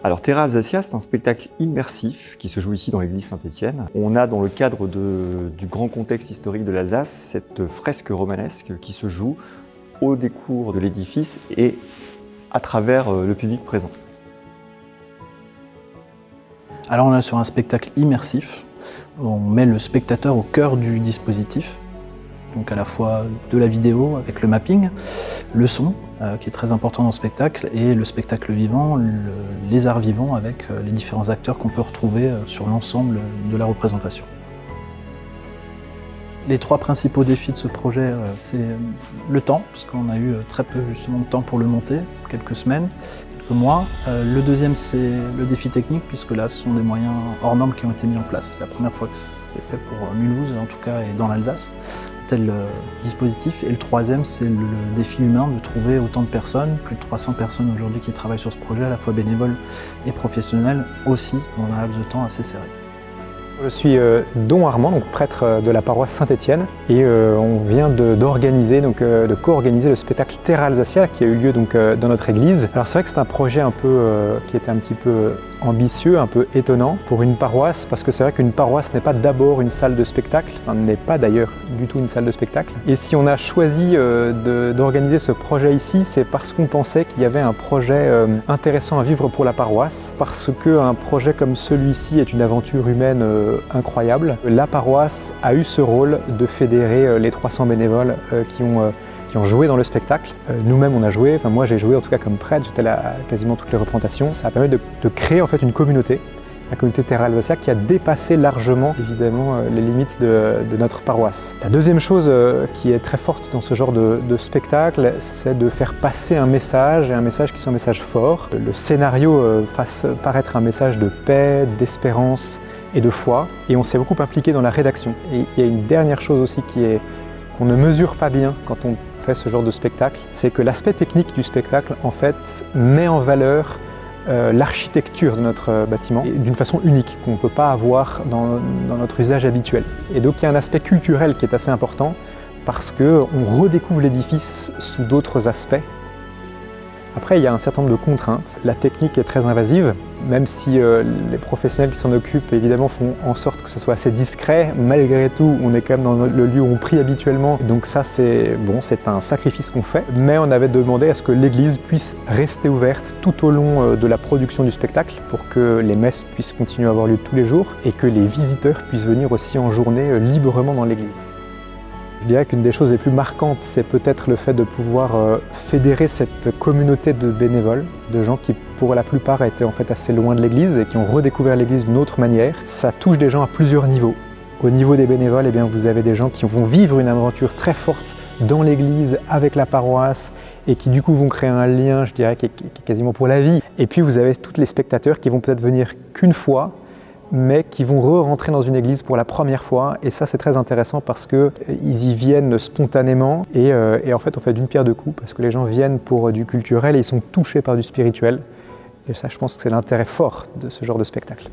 Alors Terra Alsacia, c'est un spectacle immersif qui se joue ici dans l'église Saint-Étienne. On a dans le cadre du grand contexte historique de l'Alsace cette fresque romanesque qui se joue au décours de l'édifice et à travers le public présent. Alors on est sur un spectacle immersif, on met le spectateur au cœur du dispositif, donc à la fois de la vidéo avec le mapping, le son qui est très important dans le spectacle et le spectacle vivant, les arts vivants avec les différents acteurs qu'on peut retrouver sur l'ensemble de la représentation. Les trois principaux défis de ce projet, c'est le temps, parce qu'on a eu très peu justement de temps pour le monter, quelques semaines, quelques mois. Le deuxième, c'est le défi technique, puisque là, ce sont des moyens hors normes qui ont été mis en place. C'est la première fois que c'est fait pour Mulhouse, en tout cas, et dans l'Alsace, tel dispositif. Et le troisième, c'est le défi humain, de trouver autant de personnes, plus de 300 personnes aujourd'hui qui travaillent sur ce projet, à la fois bénévoles et professionnels, aussi dans un laps de temps assez serré. Je suis Don Armand, donc prêtre de la paroisse Saint-Étienne, et on vient de co-organiser le spectacle Terra Alsacia qui a eu lieu donc, dans notre église. Alors c'est vrai que c'est un projet un peu, qui était un petit peu ambitieux, un peu étonnant pour une paroisse, parce que c'est vrai qu'une paroisse n'est pas d'abord une salle de spectacle, enfin n'est pas d'ailleurs du tout une salle de spectacle. Et si on a choisi d'organiser ce projet ici, c'est parce qu'on pensait qu'il y avait un projet intéressant à vivre pour la paroisse, parce qu'un projet comme celui-ci est une aventure humaine incroyable. La paroisse a eu ce rôle de fédérer les 300 bénévoles qui ont joué dans le spectacle. Nous-mêmes on a joué, enfin moi j'ai joué en tout cas comme prêtre, j'étais là à quasiment toutes les représentations. Ça a permis de créer en fait une communauté, la communauté Terra Alsacia, qui a dépassé largement évidemment les limites de notre paroisse. La deuxième chose qui est très forte dans ce genre de spectacle, c'est de faire passer un message, et un message qui soit un message fort. Le scénario fasse paraître un message de paix, d'espérance et de foi, et on s'est beaucoup impliqué dans la rédaction. Et il y a une dernière chose aussi qu'on ne mesure pas bien quand on fait ce genre de spectacle, c'est que l'aspect technique du spectacle en fait met en valeur l'architecture de notre bâtiment d'une façon unique, qu'on ne peut pas avoir dans notre usage habituel. Et donc il y a un aspect culturel qui est assez important parce qu'on redécouvre l'édifice sous d'autres aspects. Après, il y a un certain nombre de contraintes. La technique est très invasive, même si les professionnels qui s'en occupent évidemment font en sorte que ce soit assez discret. Malgré tout, on est quand même dans le lieu où on prie habituellement, donc ça c'est un sacrifice qu'on fait. Mais on avait demandé à ce que l'église puisse rester ouverte tout au long de la production du spectacle pour que les messes puissent continuer à avoir lieu tous les jours et que les visiteurs puissent venir aussi en journée librement dans l'église. Je dirais qu'une des choses les plus marquantes, c'est peut-être le fait de pouvoir fédérer cette communauté de bénévoles, de gens qui pour la plupart étaient en fait assez loin de l'église et qui ont redécouvert l'église d'une autre manière. Ça touche des gens à plusieurs niveaux. Au niveau des bénévoles, eh bien, vous avez des gens qui vont vivre une aventure très forte dans l'église, avec la paroisse, et qui du coup vont créer un lien, je dirais, qui est quasiment pour la vie. Et puis vous avez tous les spectateurs qui vont peut-être venir qu'une fois, mais qui vont re-rentrer dans une église pour la première fois. Et ça, c'est très intéressant parce qu'ils y viennent spontanément. Et en fait, on fait d'une pierre deux coups parce que les gens viennent pour du culturel et ils sont touchés par du spirituel. Et ça, je pense que c'est l'intérêt fort de ce genre de spectacle.